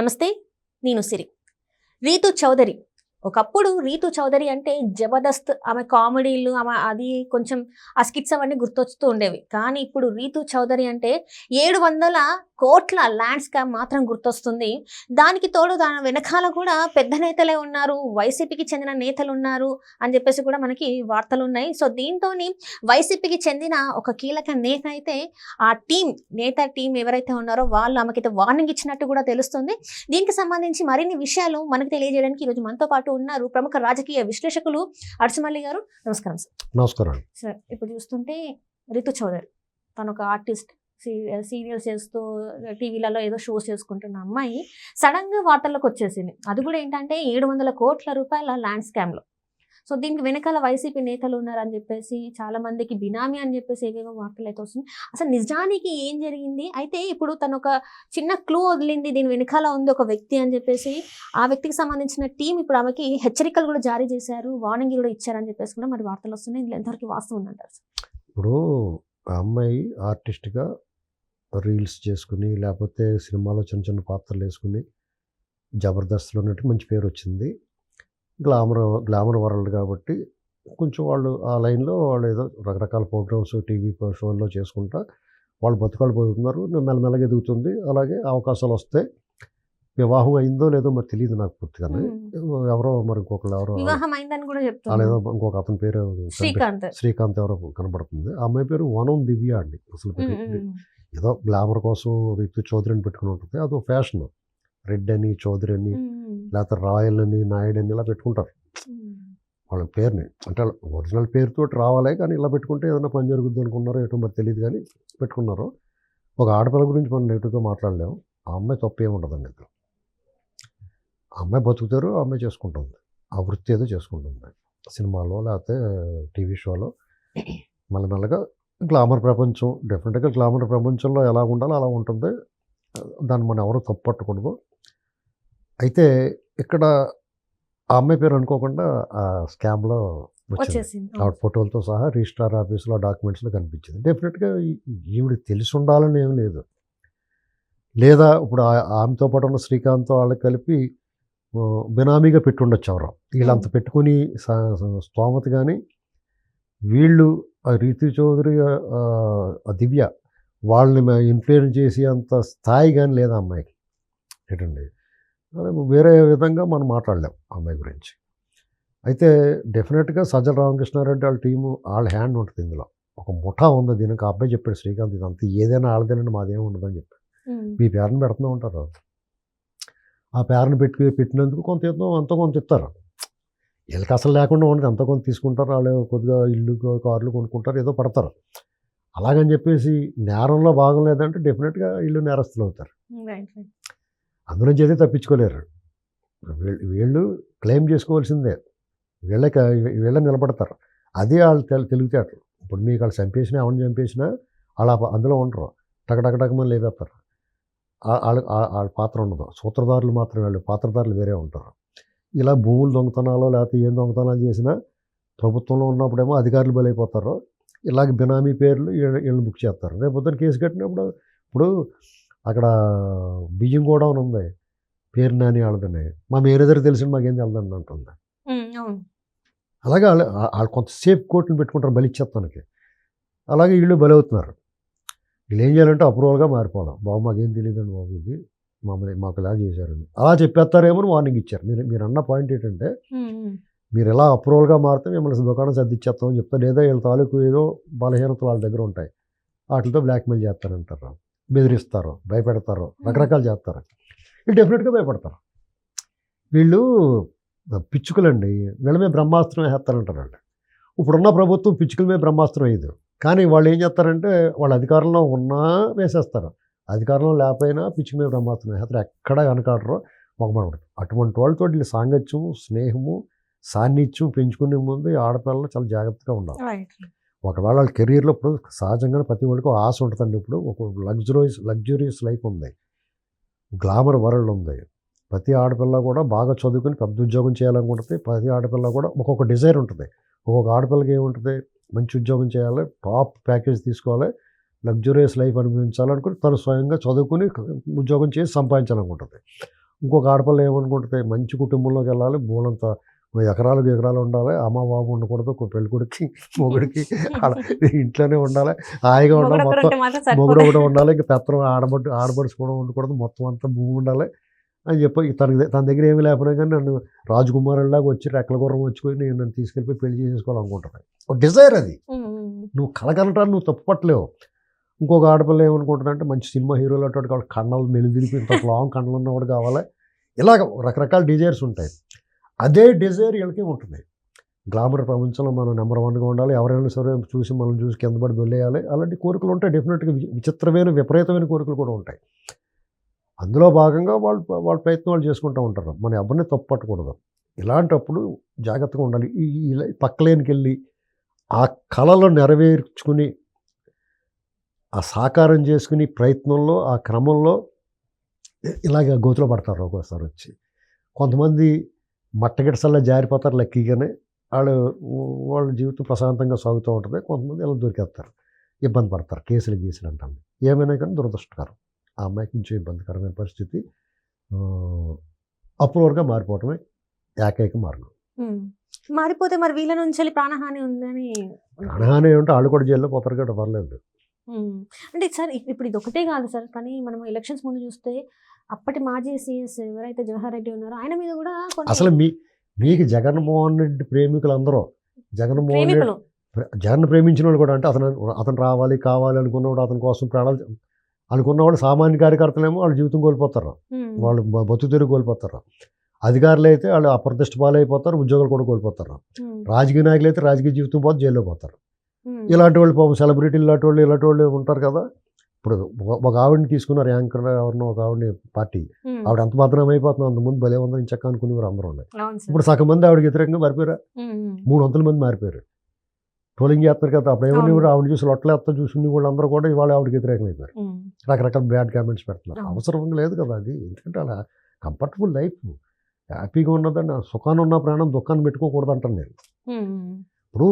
నమస్తే, నేను సిరి. రీతు చౌదరి. ఒకప్పుడు రీతు చౌదరి అంటే జబర్దస్త్, ఆమె కామెడీలు, ఆమె అది కొంచెం ఆ స్కిట్స్ అవన్నీ గుర్తొస్తూ ఉండేవి. కానీ ఇప్పుడు రీతు చౌదరి అంటే 700 కోట్ల ల్యాండ్ స్కామ్ మాత్రం గుర్తొస్తుంది. దానికి తోడు దాని వెనకాల కూడా పెద్ద నేతలే ఉన్నారు, వైసీపీకి చెందిన నేతలు ఉన్నారు అని చెప్పేసి కూడా మనకి వార్తలు ఉన్నాయి. సో దీంతోని వైసీపీకి చెందిన ఒక కీలక నేత అయితే ఆ నేత టీం ఎవరైతే ఉన్నారో వాళ్ళు ఆమెకైతే వార్నింగ్ ఇచ్చినట్టు కూడా తెలుస్తుంది. దీనికి సంబంధించి మరిన్ని విషయాలు మనకు తెలియజేయడానికి ఈరోజు మనతో పాటు ఉన్నారు ప్రముఖ రాజకీయ విశ్లేషకులు అర్చుమల్లి గారు. నమస్కారం సార్. నమస్కారం సార్, ఇప్పుడు చూస్తుంటే రీతు చౌదరి తను ఒక ఆర్టిస్ట్, సీరియల్స్ చేస్తూ టీవీలలో ఏదో షోస్ చేసుకుంటున్న అమ్మాయి సడన్ గా వార్తల్లోకి వచ్చేసింది. అది కూడా ఏంటంటే 700 కోట్ల రూపాయల ల్యాండ్ స్కామ్ లో. సో దీనికి వెనకాల వైసీపీ నేతలు ఉన్నారని చెప్పేసి, చాలా మందికి బినామీ అని చెప్పేసి ఏవేవో వార్తలు అయితే వస్తుంది. అసలు నిజానికి ఏం జరిగింది? అయితే ఇప్పుడు తను ఒక చిన్న క్లూ వదిలింది, దీని వెనకాల ఉంది ఒక వ్యక్తి అని చెప్పేసి. ఆ వ్యక్తికి సంబంధించిన టీం ఇప్పుడు ఆమెకి హెచ్చరికలు కూడా జారీ చేశారు, వార్నింగ్ కూడా ఇచ్చారని చెప్పేసి కూడా మరి వార్తలు వస్తున్నాయి. ఇందులో ఎంతవరకు వాస్తవం ఉందంటారు? ఇప్పుడు ఆ అమ్మాయి ఆర్టిస్ట్గా రీల్స్ చేసుకుని, లేకపోతే సినిమాలో చిన్న చిన్న పాత్రలు వేసుకుని జబర్దస్త్లో ఉన్నట్టు మంచి పేరు వచ్చింది. గ్లామర్ వరల్డ్ కాబట్టి కొంచెం వాళ్ళు ఆ లైన్లో వాళ్ళు ఏదో రకరకాల ప్రోగ్రామ్స్, టీవీ షోల్లో చేసుకుంటా వాళ్ళు బతుకాలు బతుకుతున్నారు. మెల్లమెల్లగా ఎదుగుతుంది. అలాగే అవకాశాలు వస్తాయి. వివాహం అయిందో లేదో మరి తెలియదు నాకు పూర్తిగానే. ఎవరో మరి ఇంకొకరు ఎవరో లేదో ఇంకొక అతని పేరు శ్రీకాంత్ ఎవరో కనబడుతుంది. ఆ అమ్మాయి పేరు వనం దివ్య అండి. అసలు ఏదో గ్లామర్ కోసం రీతు చౌదరి అని పెట్టుకుని ఉంటుంది. అదో ఫ్యాషన్. రెడ్ అని, చౌదరి అని, లేకపోతే రాయల్ అని, నాయుడు అని ఇలా పెట్టుకుంటారు వాళ్ళ పేరుని. అంటే ఒరిజినల్ పేరుతో రావాలి, కానీ ఇలా పెట్టుకుంటే ఏదైనా పని జరుగుద్ది అనుకున్నారో ఏటో మరి తెలియదు, కానీ పెట్టుకున్నారు. ఒక ఆడపిల్ల గురించి మనం నెగిటివ్గా మాట్లాడలేము. ఆ అమ్మాయి తప్పు ఏముండదండి. ఇందులో ఆ అమ్మాయి బతుకుతారు, ఆ అమ్మాయి చేసుకుంటుంది. ఆ వృత్తి ఏదో చేసుకుంటుంది. సినిమాలో లేకపోతే టీవీ షోలో మెల్లమెల్లగా గ్లామర్ ప్రపంచం, డెఫినెట్గా గ్లామర్ ప్రపంచంలో ఎలా ఉండాలో అలా ఉంటుంది. దాన్ని మనం ఎవరో తప్పు పట్టకూడదు. అయితే ఇక్కడ ఆ అమ్మాయి పేరు అనుకోకుండా ఆ స్కామ్లో వచ్చింది. ఆవిడ ఫోటోలతో సహా రిజిస్ట్రార్ ఆఫీస్లో డాక్యుమెంట్స్లో కనిపించింది. డెఫినెట్గా ఈవిడికి తెలిసి ఉండాలని ఏం లేదు. లేదా ఇప్పుడు ఆమెతో పాటు ఉన్న శ్రీకాంత్ వాళ్ళకి కలిపి బినామీగా పెట్టుండొచ్చు ఎవరో. వీళ్ళంత పెట్టుకుని స్తోమత కానీ వీళ్ళు రీతు చౌదరి, దివ్య వాళ్ళని ఇన్ఫ్లుయెన్స్ చేసి అంత స్థాయి కానీ లేదా అమ్మాయికి. ఏంటండి, వేరే విధంగా మనం మాట్లాడలేం అమ్మాయి గురించి. అయితే డెఫినెట్గా సజ్జల రామకృష్ణారెడ్డి వాళ్ళ టీము, వాళ్ళ హ్యాండ్ ఉంటుంది ఇందులో. ఒక ముఠా ఉంది దీనికి. ఆ అబ్బాయి చెప్పాడు శ్రీకాంత్, ఇదంతా ఏదైనా వాళ్ళదేనండి, మాదేమి ఉండదని చెప్పాడు. మీ పేరుని పెడుతూ ఉంటారు. ఆ పేరుని పెట్టినందుకు కొంత ఎంతో కొంత ఇస్తారు. వీళ్ళకి అసలు లేకుండా ఉండదు, ఎంతో కొంత తీసుకుంటారు. వాళ్ళు కొద్దిగా ఇల్లు, కార్లు కొనుక్కుంటారు, ఏదో పడతారు. అలాగని చెప్పేసి నేరంలో భాగం లేదంటే డెఫినెట్గా వీళ్ళు నేరస్తులు అవుతారు. అందులోంచి అయితే తప్పించుకోలేరు. వీళ్ళు క్లెయిమ్ చేసుకోవాల్సిందే. వీళ్ళ నిలబడతారు. అదే వాళ్ళు తెలివితేటలు. ఇప్పుడు మీకు వాళ్ళు చంపేసినా, ఎవరిని చంపేసినా అలా అందులో ఉండరు. టకటకటకమని లేపేస్తారు. వాళ్ళ పాత్ర ఉండదు. సూత్రధారులు మాత్రం, వాళ్ళు పాత్రధారులు వేరే ఉంటారు. ఇలా భూములు దొంగతనాలు లేకపోతే ఏం దొంగతనాలు చేసినా ప్రభుత్వంలో ఉన్నప్పుడేమో అధికారులు బలైపోతారు. ఇలాగ బినామీ పేర్లు వీళ్ళని బుక్ చేస్తారు. రేపు పొద్దున కేసు కట్టినప్పుడు ఇప్పుడు అక్కడ బియ్యం కూడా ఉంది, పేరు నాని వాళ్ళదని. మా మేనేజర్ తెలిసిన మాకేం తెలదండి అంటుంది. అలాగే వాళ్ళు కొంతసేపు కోర్టుని పెట్టుకుంటారు బలిచ్చేస్తానికి. అలాగే వీళ్ళు బలవుతున్నారు. వీళ్ళు ఏం చేయాలంటే అప్రూవల్గా మారిపోదాం. బాబు మాకేం తెలియదండి బాబు, ఇది మాకు ఇలా చేశారండి అలా చెప్పేస్తారేమో వార్నింగ్ ఇచ్చారు. మీరు అన్న పాయింట్ ఏంటంటే, మీరు ఎలా అప్రూవల్గా మారితే మిమ్మల్ని దుకాణం సర్దిచ్చేస్తామని చెప్తారు. లేదా వీళ్ళ తాలూకు ఏదో బలహీనతలు వాళ్ళ దగ్గర ఉంటాయి, వాటితో బ్లాక్మెయిల్ చేస్తారంటారు, బెదిరిస్తారు, భయపెడతారు, రకరకాలు చేస్తారు. వీళ్ళు డెఫినెట్గా భయపడతారు. వీళ్ళు పిచ్చుకలండి, వీళ్ళ మీద బ్రహ్మాస్త్రం వేస్తారంటారు వాళ్ళు. ఇప్పుడున్న ప్రభుత్వం పిచ్చుకల మీద బ్రహ్మాస్త్రం వేయదు. కానీ వాళ్ళు ఏం చేస్తారంటే, వాళ్ళ అధికారంలో ఉన్నా వేసేస్తారు, అధికారంలో లేకపోయినా పిచ్చుక మీద బ్రహ్మాస్త్రం వేస్తారు. ఎక్కడ వెనకాడరో మొగమడతారు. అటువంటి వాళ్ళతో వీళ్ళు సాంగత్యం, స్నేహము, సాన్నిధ్యం పెంచుకునే ముందు ఆడపిల్లలు చాలా జాగ్రత్తగా ఉండాలి. ఒకవేళ వాళ్ళ కెరీర్లో ఇప్పుడు సహజంగానే ప్రతి వాళ్ళకి ఆశ ఉంటుందండి. ఇప్పుడు ఒక లగ్జూరియస్ లైఫ్ ఉంది, గ్లామర్ వరల్డ్ ఉంది. ప్రతి ఆడపిల్ల కూడా బాగా చదువుకుని పెద్ద ఉద్యోగం చేయాలనుకుంటుంది. ప్రతి ఆడపిల్ల కూడా ఒక్కొక్క డిజైర్ ఉంటుంది. ఒక్కొక్క ఆడపిల్లకి ఏముంటుంది, మంచి ఉద్యోగం చేయాలి, టాప్ ప్యాకేజ్ తీసుకోవాలి, లగ్జూరియస్ లైఫ్ అనుభవించాలనుకుని తను స్వయంగా చదువుకుని ఉద్యోగం చేసి సంపాదించాలనుకుంటుంది. ఇంకొక ఆడపిల్ల ఏమనుకుంటుంది, మంచి కుటుంబంలోకి వెళ్ళాలి, బోలంత ఎకరాలు ఉండాలి, అమ్మ బాబు ఉండకూడదు, ఒక పెళ్ళికొడుకి మొగుడికి అలా ఇంట్లోనే ఉండాలి, హాయిగా ఉండాలి, మొత్తం మొగుడు కూడా ఉండాలి, ఇంకా పెత్తనం ఆడబడుచు కూడా ఉండకూడదు, మొత్తం అంతా భూమి ఉండాలి అని చెప్పి తన దగ్గర ఏమీ లేకపోయినా కానీ నన్ను రాజకుమారులాగా వచ్చి రెక్కల గుర్రం వచ్చుకొని నన్ను తీసుకెళ్ళిపోయి పెళ్లి చేసేసుకోవాలనుకుంటున్నాను. ఒక డిజైర్ అది, నువ్వు కలగనటాన్ని నువ్వు తప్పు పట్టలేవు. ఇంకొక ఆడపిల్ల ఏమనుకుంటుందంటే మంచి సినిమా హీరోలు అటువంటి వాళ్ళు కన్నాలు మెలిదిరిపి ఇంత లాంగ్ కన్నులు ఉన్నవాడు కావాలి, ఇలాగ రకరకాల డిజైర్స్ ఉంటాయి. అదే డిజైర్ వీళ్ళకి ఉంటుంది. గ్లామర్ ప్రపంచంలో మనం నెంబర్ 1గా ఉండాలి, ఎవరైనా సరే చూసి మనం చూసి కింద పడి దొల్లేయాలి, అలాంటి కోరికలు ఉంటాయి. డెఫినెట్గా విచిత్రమైన విపరీతమైన కోరికలు కూడా ఉంటాయి. అందులో భాగంగా వాళ్ళ ప్రయత్నం వాళ్ళు చేసుకుంటూ ఉంటారు. మన ఎవరిని తప్పు పట్టకూడదు. ఇలాంటప్పుడు జాగ్రత్తగా ఉండాలి. ఇలా పక్కలేనికి వెళ్ళి ఆ కళలు నెరవేర్చుకుని ఆ సాకారం చేసుకుని ప్రయత్నంలో ఆ క్రమంలో ఇలాగ గోతులో పడతారు ఒక్కోసారి వచ్చి. కొంతమంది మట్టగిడసల్లా జారిపోతారు లక్కీగానే, వాళ్ళ జీవితం ప్రశాంతంగా సాగుతూ ఉంటుంది. కొంతమంది ఇలా దొరికేస్తారు, ఇబ్బంది పడతారు, కేసులు అంటాను. ఏమైనా కానీ దురదృష్టకరం. ఆ అమ్మాయికి కొంచెం ఇబ్బందికరమైన పరిస్థితి. అప్రూవర్గా మారిపోవటమే ఏకైక మార్గం. మారిపోతే మరి వీళ్ళ నుంచి ప్రాణహాని ఉందని, ప్రాణహాని ఏమంటే వాళ్ళు కూడా జైల్లో పోతారు కదా, పర్లేదు. అంటే సార్ ఇప్పుడు ఇది ఒకటే కాదు సార్, కానీ మనం ఎలక్షన్స్ ముందు చూస్తే అప్పటి మాజీ సీఎస్ ఎవరైతే జవహర్ రెడ్డి ఉన్నారో ఆయన మీద కూడా అసలు మీకు జగన్మోహన్ రెడ్డి ప్రేమికులు అందరూ జగన్ ప్రేమించిన వాళ్ళు కూడా, అంటే అతను రావాలి కావాలి అనుకున్నవాడు, అతని కోసం ప్రాణాలు అనుకున్నవాడు, సామాన్య కార్యకర్తలేమో వాళ్ళు జీవితం కోల్పోతారు, వాళ్ళు బతుకు తెరుగు కోల్పోతారు. అధికారులు అయితే వాళ్ళు అప్రతిష్ట పాలైపోతారు, ఉద్యోగాలు కూడా కోల్పోతారు. రాజకీయ నాయకులు అయితే రాజకీయ జీవితం పోతే జైల్లో పోతారు. ఇలాంటి వాళ్ళు పాపం సెలబ్రిటీలు ఇలాంటి వాళ్ళు ఉంటారు కదా. ఇప్పుడు ఒక ఆవిడని తీసుకున్నారు, యాంకర్ ఎవరినో ఒక ఆవిడని పార్టీ, ఆవిడ ఎంత భద్రం అయిపోతుంది, అంతకుముందు భలే ఉందని చక్క అనుకునేవారు అందరూ ఉన్నాయి. ఇప్పుడు సగం మంది ఆవిడకి వ్యతిరేకంగా మారిపోయారా, 300 మంది మారిపోయారు, ట్రోలింగ్ చేస్తున్నారు కదా. అప్పుడు ఏమన్నా కూడా ఆవిడ చూసి లొట్టలేస్తా చూసుకుని వాళ్ళు అందరూ కూడా ఇవాళ ఆవిడకి వ్యతిరేకం అయిపోయారు, రకరకాల బ్యాడ్ కామెంట్స్ పెడుతున్నారు. అవసరం లేదు కదా అది, ఎందుకంటే అలా కంఫర్టబుల్ లైఫ్ హ్యాపీగా ఉన్నదండి. సుఖాన్ని ఉన్న ప్రాణం దుఃఖాన్ని పెట్టుకోకూడదు అంటాను నేను. ఇప్పుడు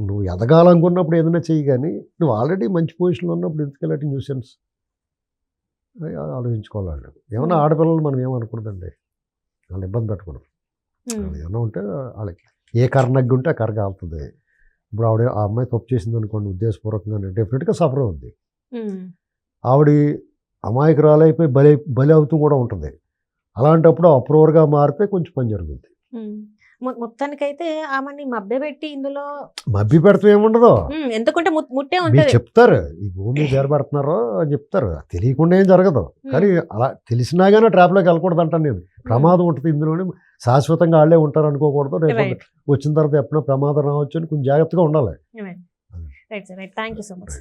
నువ్వు ఎదగాలనుకున్నప్పుడు ఏదైనా చెయ్యి, కానీ నువ్వు ఆల్రెడీ మంచి పొజిషన్లో ఉన్నప్పుడు ఎందుకెళ్ళి న్యూసెన్స్ ఆలోచించుకోవాలి. వాళ్ళు ఏమన్నా ఆడపిల్లలు మనం ఏమనకూడదండి, వాళ్ళు ఇబ్బంది పెట్టకూడదు. వాళ్ళు ఏమన్నా ఉంటే వాళ్ళకి ఏ కర్రనగ్గి ఉంటే ఆ కర్ర కాలుతుంది. ఇప్పుడు ఆ అమ్మాయి తప్పు చేసింది అనుకోండి ఉద్దేశపూర్వకంగానే, డెఫినెట్గా సఫర్ అవుద్ది. ఆవిడ అమాయకురాలైపోయి బలి అవుతూ కూడా ఉంటుంది. అలాంటప్పుడు అప్రూవర్గా మారితే కొంచెం పని జరుగుతుంది. మొత్తానికైతే ఆమెని మభ్యపెట్టి ఇందులో మభ్య పెడతాం ఏముండదు, ఎందుకంటే ముట్టే ఉంటుంది చెప్తారు, ఈ భూమి చేరబడుతున్నారో అని చెప్తారు, తెలియకుండా ఏం జరగదు. కానీ అలా తెలిసినా కానీ ట్రాప్లోకి వెళ్ళకూడదు అంటాను నేను. ప్రమాదం ఉంటుంది ఇందులోనే, శాశ్వతంగా వాళ్ళే ఉంటారు అనుకోకూడదు. రేపు వచ్చిన తర్వాత ఎప్పుడైనా ప్రమాదం రావచ్చు అని కొంచెం జాగ్రత్తగా ఉండాలి. Right sir, right, thank you so much.